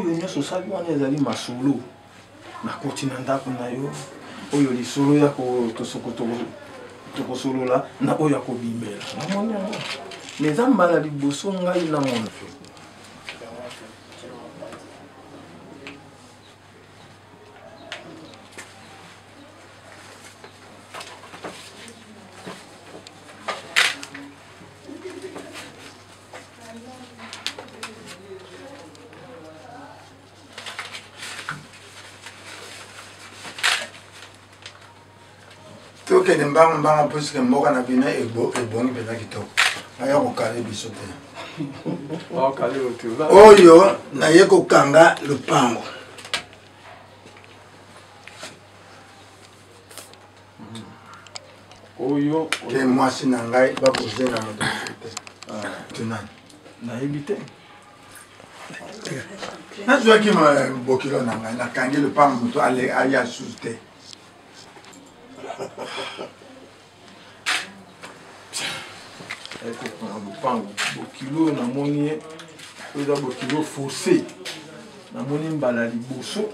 Nous sommes allés masolo. Na continent kuna yo. Oyo li solo ya ko to solo la na oyo ko bimbela. Na moni yango. Mais ambala liboso ngai na mona. Ok, les mbanga plus que moi on a bien et bon bien qui top. Aya ko kale bisote. Oh kale otu. Oyo na ye ko kanga le pango. Oyo ke moi sinangai ba poser na moto sote. Tunan. Na éviter. Na zo ki ma bokilo na ngai na kangi le pango to aller aya soute. Bokilo na moni oza bokilo forcé na moni mbala liboso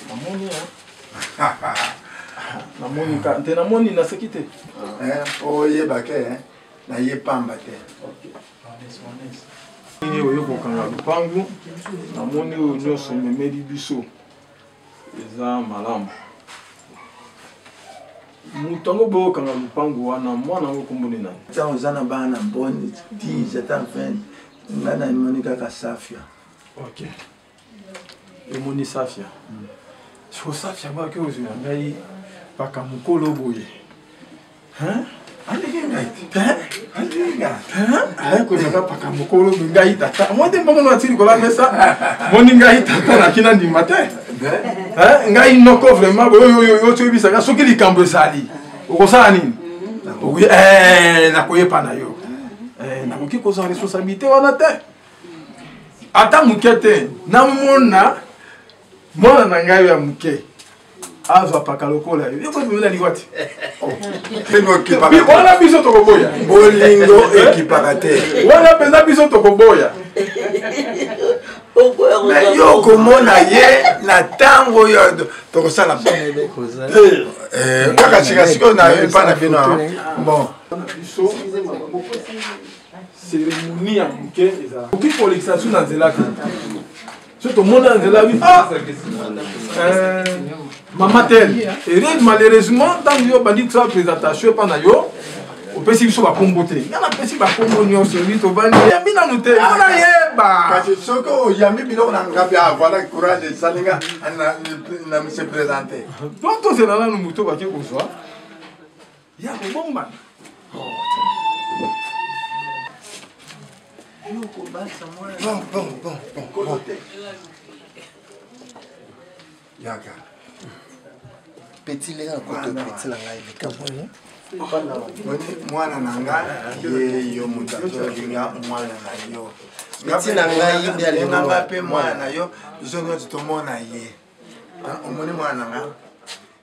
na moni na moni ka te na moni na sekite oye bake na ye pamba te. Ni oyo kokanga lupangu na moni oyo nyonso memeli biso eza malamu mutango bokanga lupangu wana mwana ngo kombone nani ta ozana bana boni ti jeta fin ngana moni kaka safia. OK emoni safia so safia ba ke ozo ngai paka mukolo boye hein Alinga. Ko nanga paka mukolo ngai tata mo de mbono atiri ko la mesa moni ngai tata na kina ndi matin ngai noko vraiment yo to bisaka soki likambo sali okosala nini oui na koyepa na yo na koki ko sa responsabilité wana te ata mukete na mona na ngai ya muke azwa paka lokola yo ko bimela liwati Tengo ki paka wana biso to koboya bolingo ekipakate wana peza biso to koboya mais yo komona ye na tango yo to kosala kaka siko na epa na bino bon cérémonie ya muke eza oki kolekisa su na nzela te so tomona nzela bi Maman tel, et malheureusement, tant que vous avez fait présentation pendant yo, au PC biso ba kombote. Il y a na PC ba kombo nyo celui to bani. Ya mina note. Ona yeba. Kasi soko yami bilo na ngapi avoir courage salinga na me se présenter. Donc to c'est là no muto ba ke ko so. Ya ko bomba. Yo ko ba Samuel. Bon. Yaka. Petit les gars, petit la live. Mwana nanga yo mutato linga mwana na yo. Petit na ngai yimbi ali nanga pe mwana yo zono tutomona ye. Omoni mwana nanga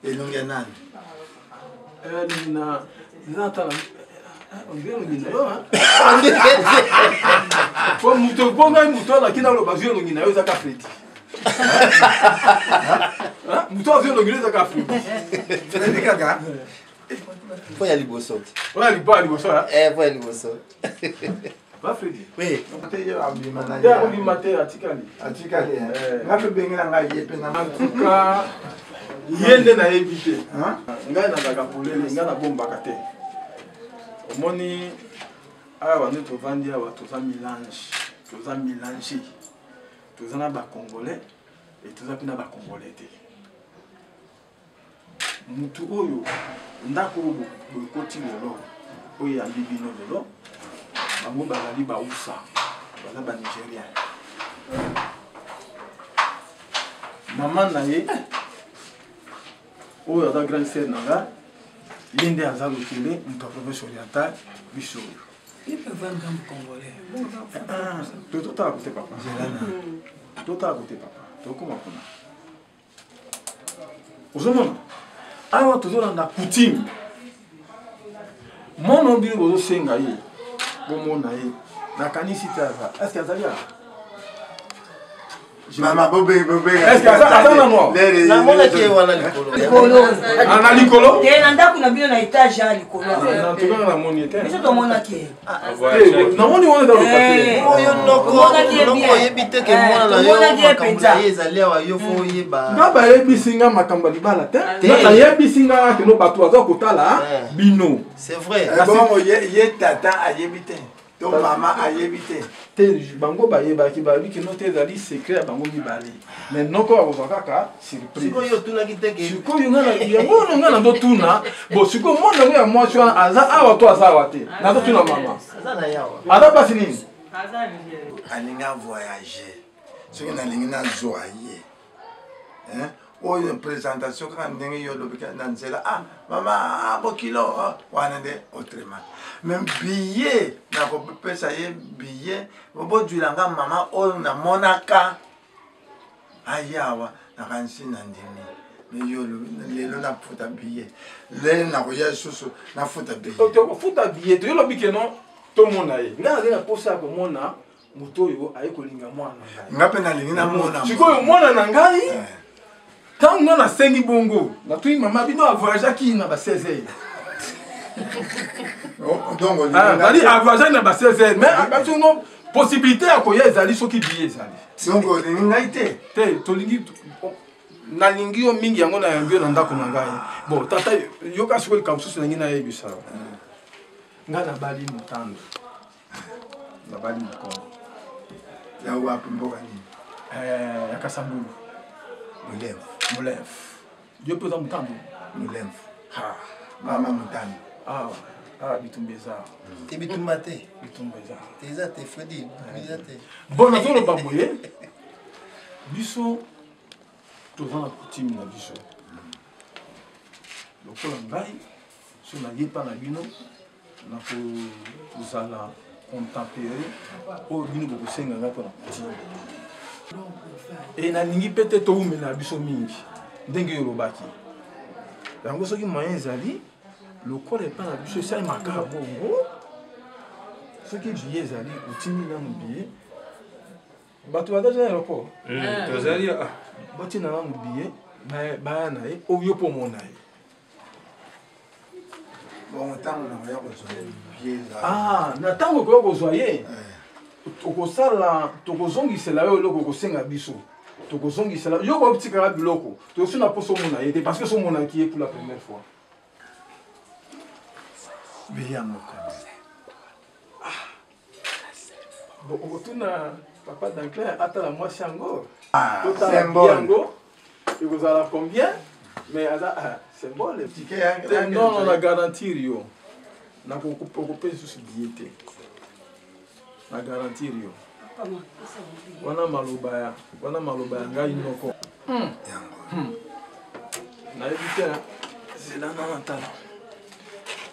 elonge nani. Nina natala ngelo ngina yo Kwa muto bonga muto la kina lo bazio ngina yo zaka freti. Muto azio ngina zaka freti. Freti kaka. Foi ali bosso. Olha ali bali bosso. Foi ali bosso. Pas freti. Oui. Ate yo abimana. Ya obi mate atikali. Atikali. Ngape benga nga yepe na. En tout cas, yende na éviter. Ngai na zaka polele, ngai na bombaka te. Omoni awa nous tovandi awa toza mélange, toza mélangé. Toza na ba congolais et toza pina ba congolais te. Mutu oyo ndako oyo koti lelo oyo ya bibino lelo bango bazali ba usa baza ba nigérien. Maman na ye oyo aza grande sœur nanga yende aza lokele mutu province orientale biso oyo. Il peut vendre un congolais. Tout à côté papa. Tout à côté papa. Tout comme on a. Ozomona. awa toujours na coutume mon obili bozo senga ye bomona ye nakanisi taza est-ce que azali Mama bobe. est-ce que azana no na mona ki wana likolo ana likolo te na ndako na bino na étage ya likolo na tuka na moni te biso tomona ki na moni wana dans le côté oyo noko yebite ke mona na yo makambo ezali awa yo fo yeba nga bayebisinga makambo libala te nga yebisinga keno bato aza kotala bino c'est vrai bon ye tata ayebite to mama ayebite te bango bayebaki babi keno te ezali secret ya bango mibale mais noko akozwa kaka surprise sikoyo tunaki te ke sikoyo yango nga na ndotuna bo sikoyo mwana yango ya mwasi wana aza awa to aza awa te nazotuna mama aza na yawa aza mpasi nini alinga voyager soki nalingi nazwa ye oyo présentation kaka ndenge yo lobika na nzela mama bokilo wana nde autrement même billet nakopesa ye billet bobojwilanga mama oyo namonaka ayawa nakanisi na ndimi me yo lelo nafuta billet lelo nakoya lisusu nafuta billet tokofuta billet to yo lobi keno tomona ye nga nazali na posa ya komona moto oyo aye kolinga mwana na ngai nga mpe nalingi namona sikoyo mwana na ngai ntango nga nasengi bongo natui mama bino avoyageaki na ba 16 ali avoyageaki na ba 16 mais akati ngo possibilité ya koya ezali soki billet ezali donc olingi ngai te te tolingi nalingi yo mingi yango na yango na ndako na ngai bon tata yoka sikoyo likambo susu nangi nayebisa nga nabali motando nabali mokongo ya wapi mboka nini ya kasambulu Molev yo mpe oza motambo Molev mama motambo bitumba eza te bitumba te bitumba eza te eza te Fredi eza te bon nazoloba boye biso toza na coutume na biso lokola ngai so nayepa na bino nakozala contempere oyo bino bokosenga ngai mpona coutume e nalingi mpe te toumela biso mingi ndenge oyo olobaki yango soki moyen ezali lokola epa na biso esalemaka bongo soki billet ezali otindi nanu billet bato badaja na aéroport tozali batina nanu billet baya na ye oyo mpo omona ye na ntango okoya kozwa ye tokosala tokozongisela yo eloko kosenga biso tokozongisela yo kotikaka biloko tokosi na mposo omona ye te parce que somonaki ye pour la première fois okotuna papa danclair atala mwasi yango totala yango ekozala combien mais aza symbole non na garantir yo nakokopesa lisusu billet te na garantir yo wana maloba ya ngai noko nayebi te zela nana tala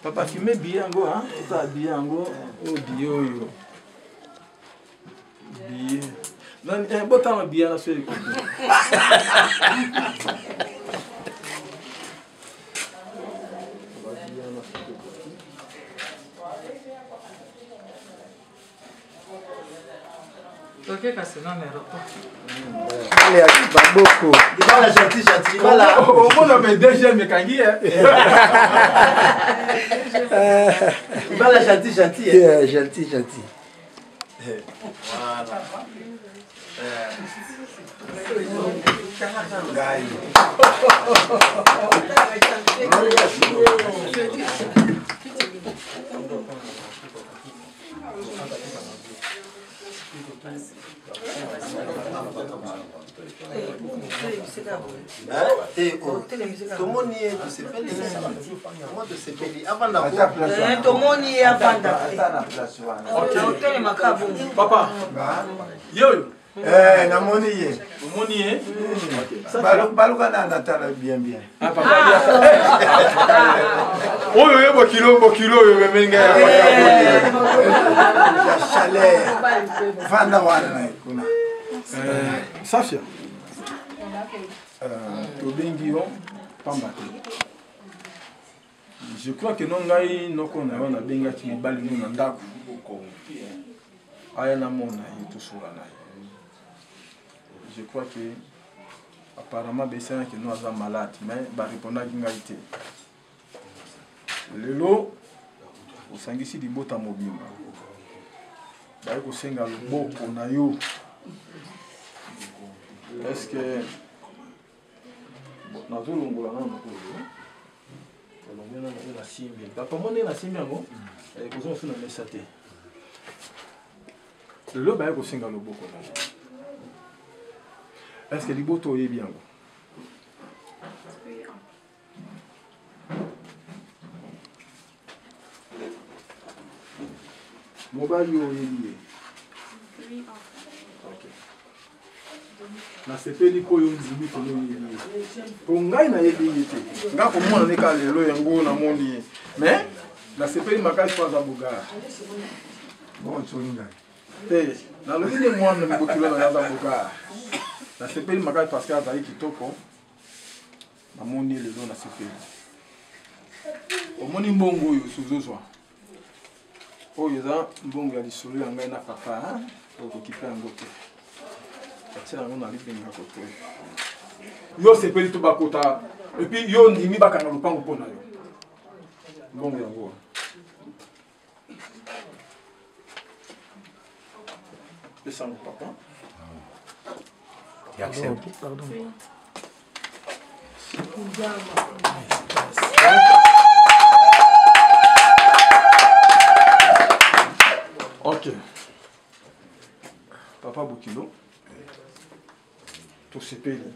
papa fime billet yango otala billet yango oyo billet oyo billet botama billet na so ekoki Ok, kasi non aéroport. Allez, baboko. Dibala gentil. Dibala. On a mes DG mekangi Dibala gentil. Gentil. Tomoni tu sepeli moi tu sepeli avant d'avoir tomoni avanda hotel makabu papa yo namoni ye omoni ye baluka na tala bien oyo ye bokilo oyo bemenga ya chaleur vanda wana na kuna Safia tobengi yo pamba te Je crois que non ngai noko na wana benga ki mobali no na ndako. Aya na mona to sura na. Je crois que apparemment besana que nous a malade mais ba répondre ki ngai te. Lelo osangisi libota mobimba. Ba ko senga loboko na yo. Est-ce que nazolongola na mokolo olongela na simbi papa mone na simbi yango kozonga so na mesa te lelo baye kosenga loboko na est-ce que liboto oyebi yango mobali oyebi ye na sepeli ko yo nzibi to no yebi to ngai na yebi yete nga ko mona ne ka lelo yango na mondi mais na sepeli makasi kwa za buga bon cholinga te na lobi ne mwana mbokilo na za buga na sepeli makasi parce que azali kitoko na mondi lelo na sepeli omoni mbongo yo suzozwa oyo za mbongo ya lisolo ya ngai na papa ko kipa yango te c'est un monde à l'île de côté. Yo c'est pas tout bakota et puis yo ndimi bakanga lupango pona yo. Bon yango. Laissez mon papa. J'accepte. Pardon. OK. Papa Bokilo. To sepeli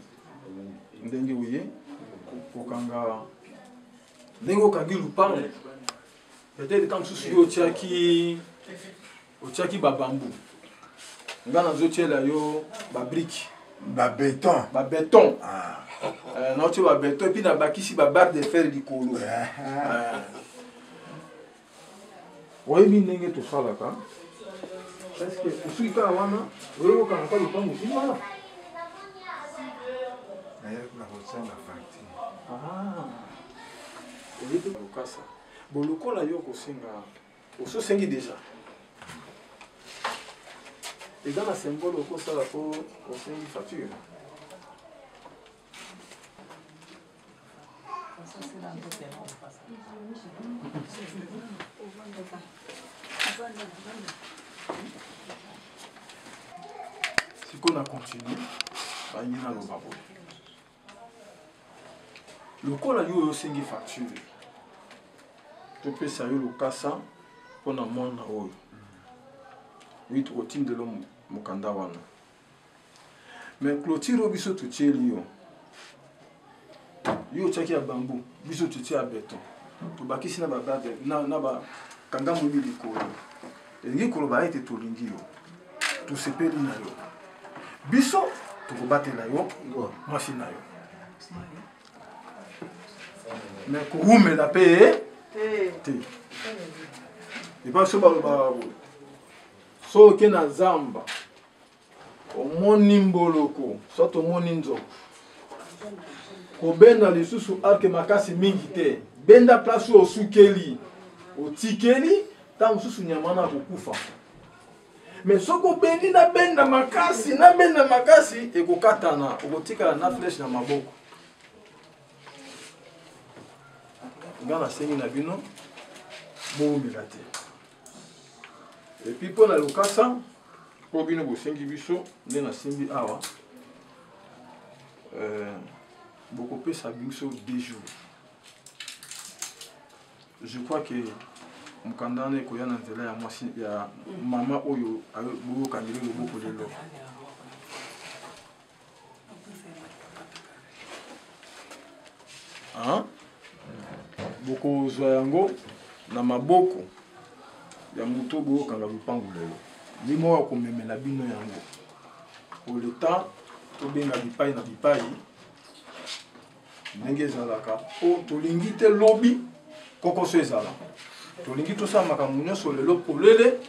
ndenge uye kokanga ndenge okangi lupango peut-être quand susu yo otiaki babambu nga nazotiela yo babrique Béton. na otie babeton epuis na bakisi babarre de fer likolo oyebi ndenge tosalaka estce osuki kaka wana oyebi okanga ka lupango simana Lokasa. Bon, le col a eu au Singa. Au Sosengi déjà. Et dans la symbole au Kosa la peau, au Sengi facture. Si on a continué, il y a le babo. Le col a eu au Sengi facture. Je peux saluer le Kassa pour la monde. Oui, au team de l'homme Mukanda wana. Mais clôture au biso tout yo. Yo tchaki à bambou, biso tout à béton. To bakisi na ba na ba kanga mubi likolo. Elingi koloba ete to lingi yo. To sepeli na yo. Biso to kobate na yo, machine na yo. Mais ko hume la paix te. Et pas so ba so ke na zamba omoni mboloko soto omoni nzoka kobenda lisusu arke makasi mingi te benda place osukeli otikeli ta mosusu nyama na kokufa mais soko bendi na benda makasi ekokatana okotikala na flèche na maboko ngana sengi na bino boumela te. Et puis pour la Lokasa, pour bien vous sengi biso, nous na simbi awa. Beaucoup plus ça biso 2 jours. Je crois que mukandane ko yana nzela ya mwasi ya mama oyo ayo buko kandile loboko lelo. Hein? Boko zwa yango na maboko ya muto bo kanga lupangu lelo limo wa komemela bino yango pour le temps to benga bipai na bipai ndenge ezalaka po tolingi te lobi koko so ezala tolingi to sa makambo nyonso lelo polele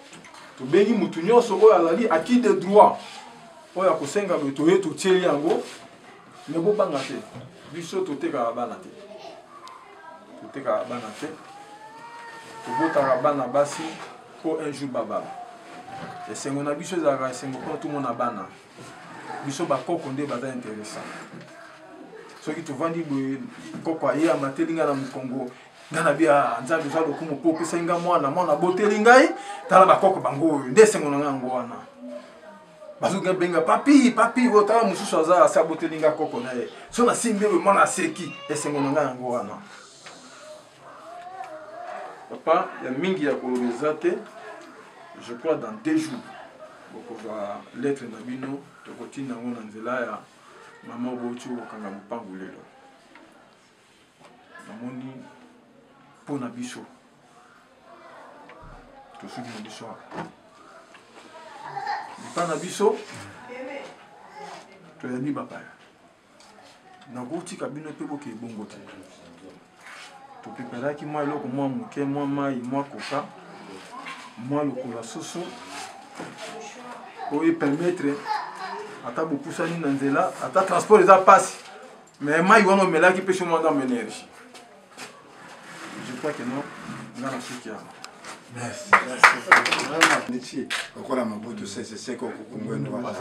to bengi mutu nyonso oyo alali acquis de droit oyo akosenga boye toye totieli yango me bobanga te biso totekaka bana te teka bana te tobotaka bana basi po un jour babala esengo na biso ezalaka esengo mpo tout monde na bana biso bakoko nde baza intéressant soki tovandi boye koko aye amateli ngai na mokongo ngai na bia nzambe eza lokumu mpo opesai ngai mwana boteli ngai tala bakoko bango oyo nde esengo na ngai yango wana bazoki benga papi otala mosusu aza asi aboteli ngai koko na ye so nasimbi oyo mwana aseki esengo na ngai yango wana papa ya mingi ya kolobeza te je crois dans 2 jours bokozwa lettre na bino tokotinda yango na nzela ya mama boti okanga mopangu lelo namoni mpo na biso tosuki na biso lipa na biso toyambi bapaya nakotika bino mpe boke ebongo te topreparaki mwa eloko mwa moke mwa mai mwa koka mwa lokola soso oyo permettre ata bopusani na nzela ata transport eza pasi mais mai wana omelaki mpe somo anda énergie je crois que non nga na suki yango merci okola mabutu seseseko kokungwendwa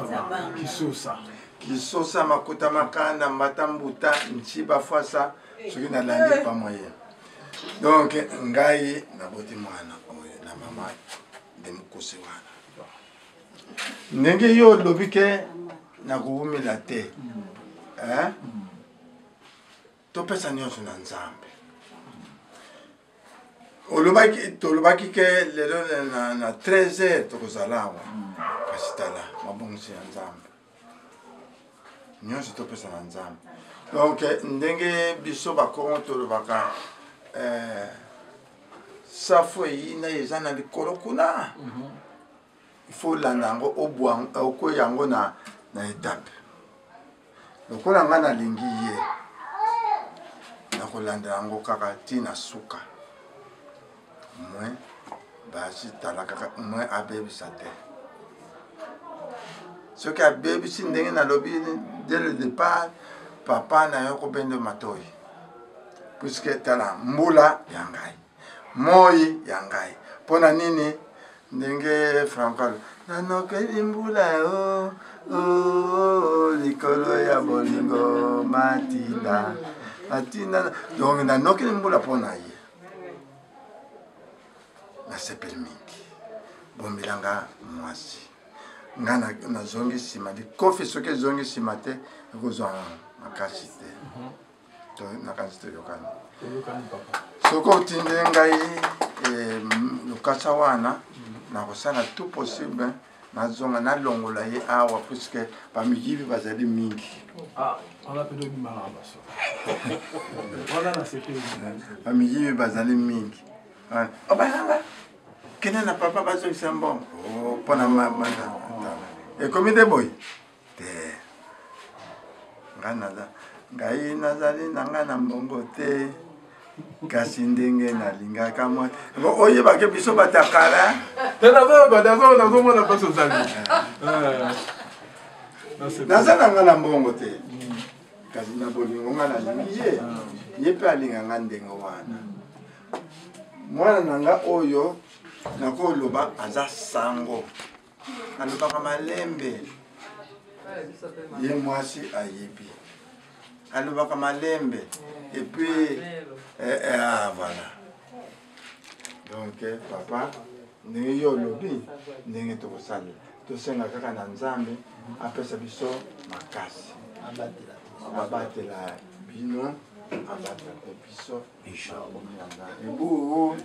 kisosa makuta makanda mbata mbuta nchiba fwasa soki nalandi pa moyen donc ngai naboti mwana oyo na mama de mokose wana ndenge yo olobi ke nakuwumela te topesa nyonso na nzambe tolobaki ke lelo na 13h tokozala awa kasi tala mabongisi ya nzambe nyonso topesa na nzambe donc ndenge biso bakongo tolobaka safo eyina eza na likolo kuna ifo landa yango okwei yango na etape lokola nga nalingi ye nakolanda yango kaka ntina suka mwe basi tala kaka mwe abebisa te soki abebisi ndenge nalobi dès le départ papa na yo kobende matoi puisque tala mbula ya ngai moi ya ngai mpona nini ndenge franco nanokeli mbula likolo ya bolingo matinda donc nanokeli mbula mpona ye nasepeli mingi bombilanga mwasi nga nazongi nsima likofi soki ezongi nsima te ekozwa makasi te nakasi toyokani soki otindi ngai lokasa wana nakosala tout possible nazonga nalongola ye awa puisque bamiyibi bazali mingi bamiyibi bazali mingi obayanga kende na papa bazongisa mbongo mpona ekomi te boye te ngai nazali na ngai na mbongo te kasi ndenge nalingaka mwa oyebake biso batakala nazomona mpasi ozali naza na ngai na mbongo te kasi na bolingo ngai nalingi ye mpe alinga ngai ndenge wana mwana na nga oyo nakoloba aza sango alobaka malembe ye mwasi ayebi alobaka malembe et puis voilà donc papa ndenge yo olobi ndenge tokosala tosenga kaka na nzambe apesa biso makasi abatela bino abatela biso ebu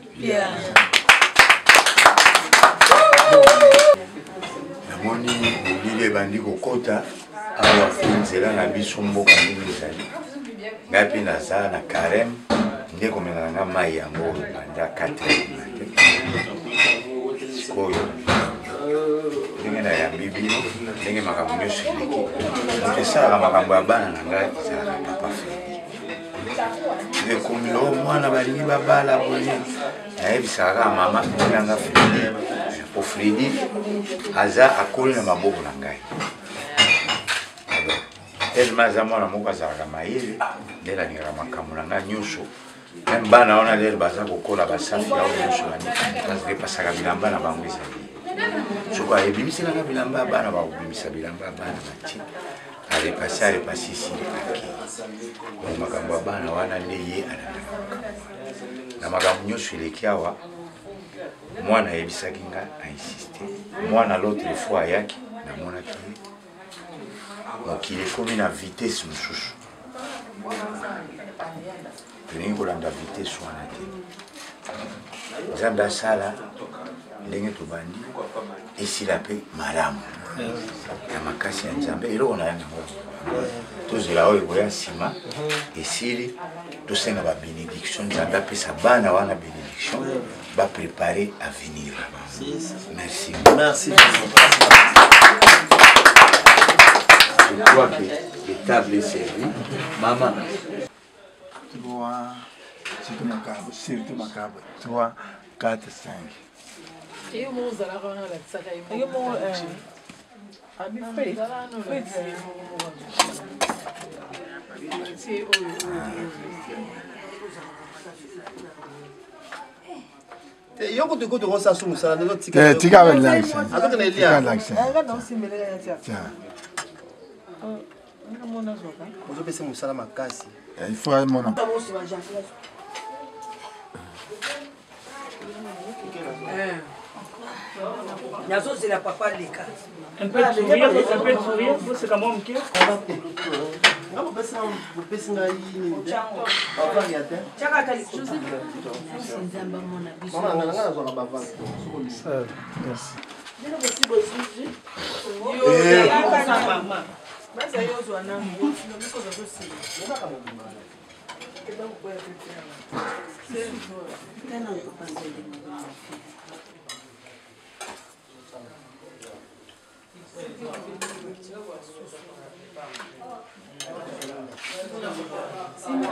namoni olili ebandi kokota awa nzela na biso mboka ndenge ezali ngai mpe naza na carême nde komengana nga mai yango banda 4 sikoyo ndenge nayambi bino ndenge makambo nyonso eleki moto esalaka makambo ya bana na ngai ezalaka papa Fredi ekomi lo mwana balingi babala boye nayebisaka kaka mama nanga Fredi po Fredi aza akoli na maboko na ngai tellement aza mwana moko azalaka mayele nde nalingaka makambo na ngai nyonso même bana wana lelo baza kokola basafi ya nyonso parce que pasaka bilamba na bango ezali soko ayebimisaka bilamba ya bana bakobimisa bilamba ya bana bati arepasi esili ake makambo ya bana wana nde ye alandaka na makambo nyonso eleki awa mwana ayebisaki nga ainsiste mwana l'autre fois ayaki namonaki ye mokili ekomi na vitesse mosusu tolingi kolanda vitesse wana te nzambe asala ndenge tobandi esila mpe malamu ya makasi ya nzambe eloko na yango tozela oyo ekoya nsima esili tosenga babenediction nzambe apesa bana wana bénédiction baprépare avenir. Merci. Merci. Je crois que les tables sont servies. Maman. 3, c'est macabre, surtout macabre. 3, 4, 5. Et moi, vous allez avoir la salle. Et moi, yo ko to ko sa sumu sala no tika tika relax ato na elia ozo pese musala makasi il faut mon nazozela papa leka un peu de sourire, c'est comme moi, monsieur. Sim,